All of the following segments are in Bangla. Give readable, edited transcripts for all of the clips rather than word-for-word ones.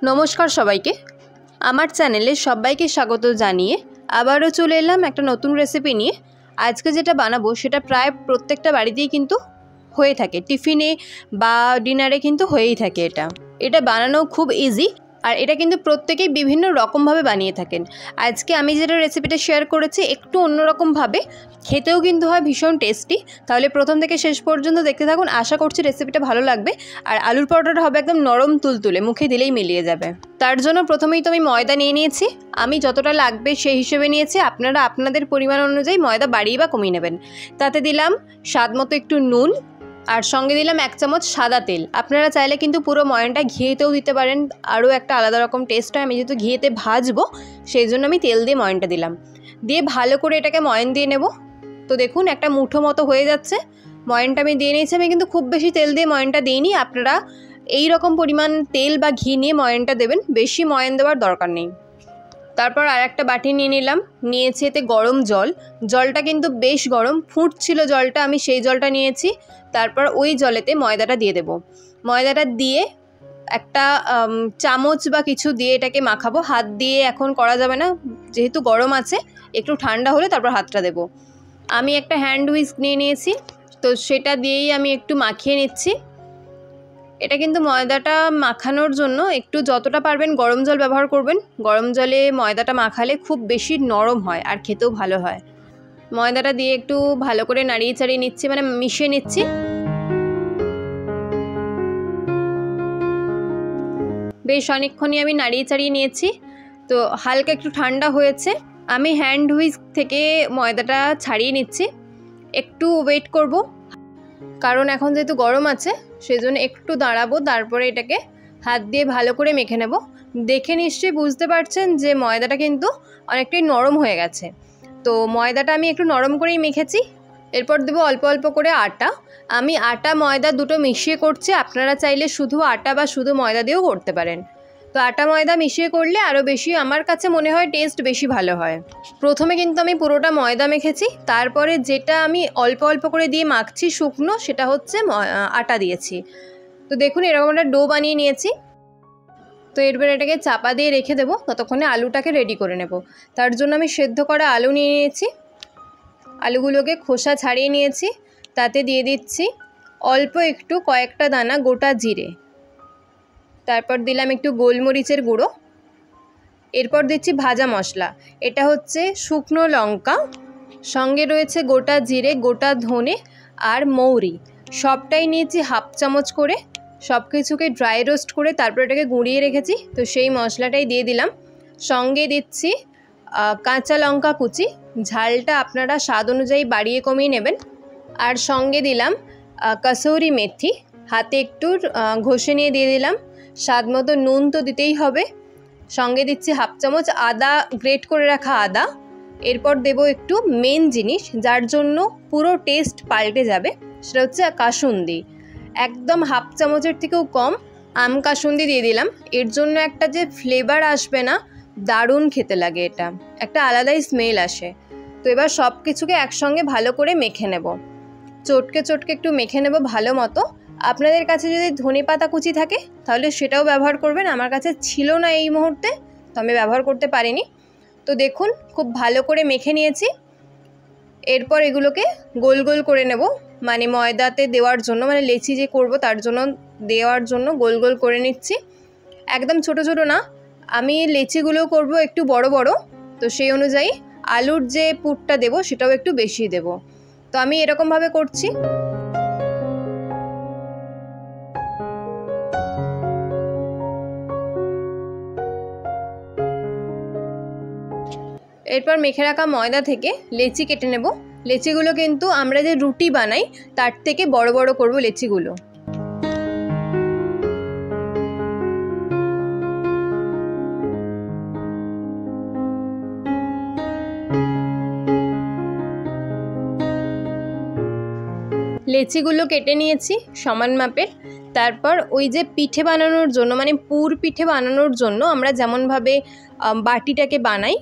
नमस्कार सबाइके आमार चैनेले सबाइके स्वागत जानिए आबारो चले एलाम एक नतून रेसिपि निये। आज के जेटा बानाबो सेटा प्राय प्रत्येकटा बाड़ीतेई किन्तु हये थाके, टिफिने बा डिनारे किन्तु हयेई थाके। एटा बानानो खूब इजी और এটা কিন্তু প্রত্যেকেই বিভিন্ন রকমভাবে বানিয়ে থাকেন। আজকে আমি যেটা রেসিপিটা শেয়ার করেছি একটু অন্যরকমভাবে, খেতেও কিন্তু হয় ভীষণ টেস্টি। তাহলে প্রথম থেকে শেষ পর্যন্ত দেখতে থাকুন, আশা করছি রেসিপিটা ভালো লাগবে। আর আলুর পরোটাটা হবে একদম নরম তুলতুলে, মুখে দিলেই মিলিয়ে যাবে। তার জন্য প্রথমেই তো আমি ময়দা নিয়ে নিয়েছি, আমি যতটা লাগবে সেই হিসেবে নিয়েছি। আপনারা আপনাদের পরিমাণ অনুযায়ী ময়দা বাড়িয়ে বা কমিয়ে নেবেন। তাতে দিলাম স্বাদ মতো একটু নুন और संगे दिलाम एक चामच सादा तेल। आपनारा चाइले किन्तु पुरो मयनटा घिएतेও दिते पारेन, आरो एकटा आलादा रकम टेस्ट हय। आमि जेहेतु घिएते भाजबो सेइजोन्नो आमि तेल दिये मयनटा दिलाम, दिये भालो करे एटाके मयन दिये नेब। तो देखुन एकटा मुठो मतो हये जाच्छे, मयनटा आमि दिये निয়েছি। आमि किन्तु खूब बेशी तेल दिये मयनटा दिइनि, आपनारा एई रकम परिमाण तेल बा घी निये मयनटा देबेन, बेशी मयन देওয়ার दरकार नेই। তারপর আরেকটা বাটি নিয়ে নিলাম, নিয়েছি এতে গরম জল। জলটা কিন্তু বেশ গরম, ফুটছিল জলটা, আমি সেই জলটা নিয়েছি। তারপর ওই জলেতে ময়দাটা দিয়ে দেব। ময়দাটা দিয়ে একটা চামচ বা কিছু দিয়ে এটাকে মাখাবো। হাত দিয়ে এখন করা যাবে না, যেহেতু গরম আছে, একটু ঠান্ডা হলে তারপর হাতটা দেব। আমি একটা হ্যান্ড হুইস্ক নিয়ে নিয়েছি, তো সেটা দিয়েই আমি একটু মাখিয়ে নিচ্ছি। এটা কিন্তু ময়দাটা মাখানোর জন্য একটু যতটা পারবেন গরম জল ব্যবহার করবেন। গরম জলে ময়দাটা মাখালে খুব বেশি নরম হয় আর খেতেও ভালো হয়। ময়দাটা দিয়ে একটু ভালো করে নাড়িয়ে চাড়িয়ে নিচ্ছি, মানে মিশিয়ে নিচ্ছি। বেশ অনেকক্ষণই আমি নাড়িয়ে চাড়িয়ে নিয়েছি, তো হালকা একটু ঠান্ডা হয়েছে। আমি হ্যান্ড হুইস্ক থেকে ময়দাটা ছাড়িয়ে নিচ্ছি। একটু ওয়েট করব, কারণ এখন যেহেতু গরম আছে সেজন্য একটু দাঁড়াবো, তারপরে এটাকে হাত দিয়ে ভালো করে মেখে নেব। দেখে নিশ্চয়ই বুঝতে পারছেন যে ময়দাটা কিন্তু অনেকটাই নরম হয়ে গেছে। তো ময়দাটা আমি একটু নরম করেই মেখেছি। এরপর দেবো অল্প অল্প করে আটা। আমি আটা ময়দা দুটো মিশিয়ে করছি, আপনারা চাইলে শুধু আটা বা শুধু ময়দা দিয়েও করতে পারেন। তো আটা ময়দা মিশিয়ে করলে আরও বেশি, আমার কাছে মনে হয় টেস্ট বেশি ভালো হয়। প্রথমে কিন্তু আমি পুরোটা ময়দা মেখেছি, তারপরে যেটা আমি অল্প অল্প করে দিয়ে মাখছি শুকনো, সেটা হচ্ছে আটা দিয়েছি। তো দেখুন এরকম একটা ডো বানিয়ে নিয়েছি। তো এরপর এটাকে চাপা দিয়ে রেখে দেবো, ততক্ষণে আলুটাকে রেডি করে নেব। তার জন্য আমি সেদ্ধ করা আলু নিয়ে নিয়েছি, আলুগুলোকে খোসা ছাড়িয়ে নিয়েছি। তাতে দিয়ে দিচ্ছি অল্প একটু কয়েকটা দানা গোটা জিরে, তারপর দিলাম একটু গোলমরিচের গুঁড়ো। এরপর দিচ্ছি ভাজা মশলা, এটা হচ্ছে শুকনো লঙ্কা, সঙ্গে রয়েছে গোটা জিরে, গোটা ধনে আর মৌরি, সবটাই নিয়েছি হাফ চামচ করে। সব কিছুকে ড্রাই রোস্ট করে তারপর এটাকে গুঁড়িয়ে রেখেছি, তো সেই মশলাটাই দিয়ে দিলাম। সঙ্গে দিচ্ছি কাঁচা লঙ্কা কুচি, ঝালটা আপনারা স্বাদ অনুযায়ী বাড়িয়ে কমিয়ে নেবেন। আর সঙ্গে দিলাম কসুরি মেথি, হাতে একটু ঘষে নিয়ে দিয়ে দিলাম। স্বাদ মতো নুন তো দিতেই হবে। সঙ্গে দিচ্ছি হাফ চামচ আদা, গ্রেট করে রাখা আদা। এরপর দেব একটু মেন জিনিস, যার জন্য পুরো টেস্ট পাল্টে যাবে, সেটা হচ্ছে কাসুন্দি। একদম হাফ চামচের থেকেও কম আম কাসুন্দি দিয়ে দিলাম। এর জন্য একটা যে ফ্লেভার আসবে না, দারুণ খেতে লাগে, এটা একটা আলাদাই স্মেল আসে। তো এবার সব কিছুকে একসঙ্গে ভালো করে মেখে নেব, চটকে চটকে একটু মেখে নেব ভালো মতো। আপনাদের কাছে যদি ধনেপাতা কুচি থাকে তাহলে সেটাও ব্যবহার করবেন, আমার কাছে ছিল না এই মুহূর্তে, তো আমি ব্যবহার করতে পারিনি। তো দেখুন খুব ভালো করে মেখে নিয়েছি। এরপর এগুলোকে গোল গোল করে নেব, মানে ময়দাতে দেওয়ার জন্য, মানে লেচি যে করব তার জন্য দেওয়ার জন্য গোল গোল করে নিচ্ছি। একদম ছোট ছোট না, আমি লেচিগুলো করব একটু বড় বড়, তো সেই অনুযায়ী আলুর যে পুরটা দেব সেটাও একটু বেশি দেব। তো আমি এরকমভাবে করছি। এরপর মেখে রাখা ময়দা থেকে লেচি কেটে নেব। লেচিগুলো কিন্তু আমরা যে রুটি বানাই তার থেকে বড় বড় করব লেচিগুলো। লেচিগুলো কেটে নিয়েছি সমান মাপের। তারপর ওই যে পিঠে বানানোর জন্য, মানে পুর পিঠে বানানোর জন্য আমরা যেমনভাবে বাটিটাকে বানাই,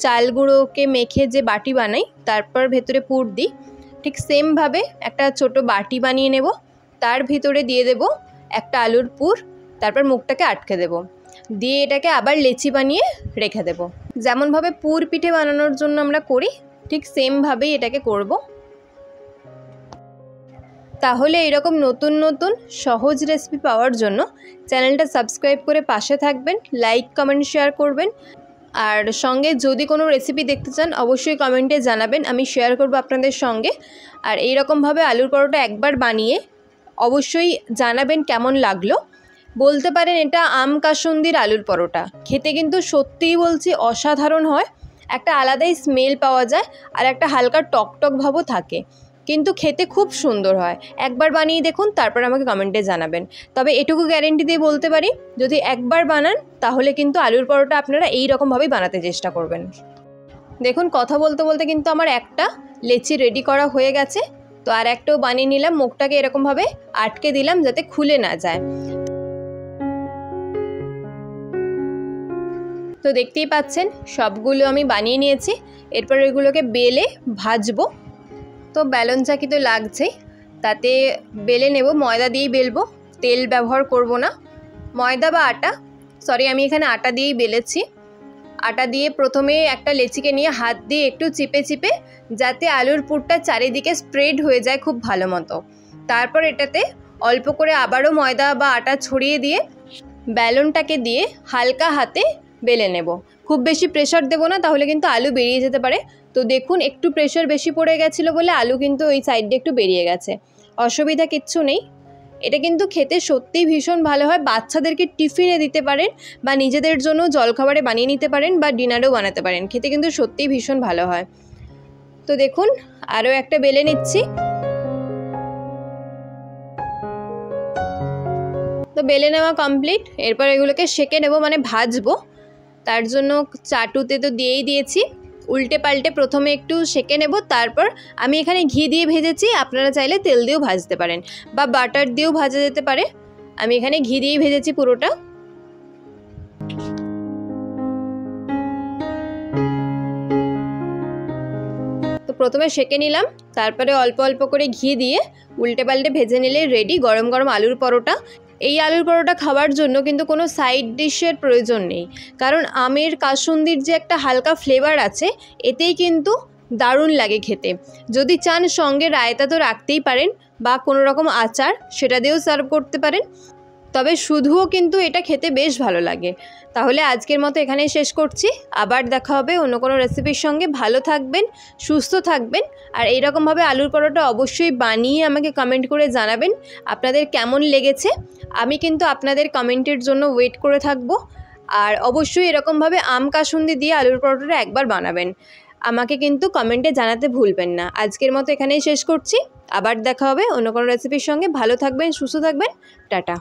চাল গুঁড়োকে মেখে যে বাটি বানাই তারপর ভেতরে পুর দিই, ঠিক সেমভাবে একটা ছোট বাটি বানিয়ে নেব। তার ভিতরে দিয়ে দেব একটা আলুর পুর, তারপর মুখটাকে আটকে দেব। দিয়ে এটাকে আবার লেচি বানিয়ে রেখে দেব। যেমনভাবে পুর পিঠে বানানোর জন্য আমরা করি ঠিক সেমভাবেই এটাকে করব। তাহলে এরকম নতুন নতুন সহজ রেসিপি পাওয়ার জন্য চ্যানেলটা সাবস্ক্রাইব করে পাশে থাকবেন, লাইক কমেন্ট শেয়ার করবেন। আর সঙ্গে যদি কোনো রেসিপি দেখতে চান অবশ্যই কমেন্টে জানাবেন, আমি শেয়ার করব আপনাদের সঙ্গে। আর এই রকমভাবে আলুর পরোটা একবার বানিয়ে অবশ্যই জানাবেন কেমন লাগলো। বলতে পারেন এটা আম কাসুন্দির আলুর পরোটা। খেতে কিন্তু সত্যিই বলছি অসাধারণ হয়, একটা আলাদাই স্মেল পাওয়া যায় আর একটা হালকা টকটক ভাবও থাকে, কিন্তু খেতে খুব সুন্দর হয়। একবার বানিয়ে দেখুন, তারপর আমাকে কমেন্টে জানাবেন। তবে এটুকু গ্যারেন্টি দিয়ে বলতে পারি, যদি একবার বানান তাহলে কিন্তু আলুর পরোটা আপনারা এই রকমভাবেই বানাতে চেষ্টা করবেন। দেখুন কথা বলতে বলতে কিন্তু আমার একটা লেচি রেডি করা হয়ে গেছে। তো আর একটাও বানিয়ে নিলাম, মুখটাকে এরকমভাবে আটকে দিলাম যাতে খুলে না যায়। তো দেখতেই পাচ্ছেন সবগুলো আমি বানিয়ে নিয়েছি। এরপর এগুলোকে বেলে ভাজবো। তো বেলন চাকি তো লাগছেই, তাতে বেলে নেব। ময়দা দিয়েই বেলবো, তেল ব্যবহার করব না। ময়দা বা আটা, সরি আমি এখানে আটা দিয়েই বেলেছি। আটা দিয়ে প্রথমে একটা লেচিকে নিয়ে হাত দিয়ে একটু চিপে চিপে যাতে আলুর পুরটা চারিদিকে স্প্রেড হয়ে যায় খুব ভালো মতো। তারপর এটাতে অল্প করে আবারও ময়দা বা আটা ছড়িয়ে দিয়ে বেলনটাকে দিয়ে হালকা হাতে বেলে নেব। খুব বেশি প্রেশার দেবো না, তাহলে কিন্তু আলু বেরিয়ে যেতে পারে। তো দেখুন একটু প্রেশার বেশি পড়ে গেছিলো বলে আলু কিন্তু ওই সাইড দিয়ে একটু বেরিয়ে গেছে। অসুবিধা কিচ্ছু নেই, এটা কিন্তু খেতে সত্যিই ভীষণ ভালো হয়। বাচ্চাদেরকে টিফিনে দিতে পারেন বা নিজেদের জন্য জলখাবারে বানিয়ে নিতে পারেন বা ডিনারেও বানাতে পারেন, খেতে কিন্তু সত্যিই ভীষণ ভালো হয়। তো দেখুন আরও একটা বেলে নিচ্ছি। তো বেলে নেওয়া কমপ্লিট। এরপর এগুলোকে সেঁকে নেব, মানে ভাজবো। তার জন্য চাটুতে তো দিয়েই দিয়েছি, উল্টে পাল্টে প্রথমে একটু সেঁকে নেব। তারপর আমি এখানে ঘি দিয়ে ভেজেছি, আপনারা চাইলে তেল দিয়েও ভাজতে পারেন বা বাটার দিয়েও ভাজা যেতে পারে। আমি এখানে ঘি দিয়েই ভেজেছি পুরোটা। তো প্রথমে সেঁকে নিলাম, তারপরে অল্প অল্প করে ঘি দিয়ে উল্টে পাল্টে ভেজে নিলে রেডি গরম গরম আলুর পরোটা। এই আলুর পরোটা খাওয়ার জন্য কিন্তু কোনো সাইড ডিশের প্রয়োজন নেই, কারণ আমের কাসুন্দির যে একটা হালকা ফ্লেভার আছে এতেই কিন্তু দারুণ লাগে খেতে। যদি চান সঙ্গে রায়তা তো রাখতেই পারেন বা কোনো রকম আচার, সেটা দিয়েও সার্ভ করতে পারেন। তবে শুধুও কিন্তু এটা খেতে বেশ ভালো লাগে। তাহলে আজকের মতো এখানেই শেষ করছি, আবার দেখা হবে অন্য কোনো রেসিপির সঙ্গে। ভালো থাকবেন, সুস্থ থাকবেন, আর এইরকমভাবে আলুর পরোটা অবশ্যই বানিয়ে আমাকে কমেন্ট করে জানাবেন আপনাদের কেমন লেগেছে। আমি কিন্তু আপনাদের কমেন্টের জন্য ওয়েট করে থাকবো। আর অবশ্যই এরকমভাবে আম কাসুন্দি দিয়ে আলুর পরোটাটা একবার বানাবেন, আমাকে কিন্তু কমেন্টে জানাতে ভুলবেন না। আজকের মতো এখানেই শেষ করছি, আবার দেখা হবে অন্য কোনো রেসিপির সঙ্গে। ভালো থাকবেন, সুস্থ থাকবেন, টাটা।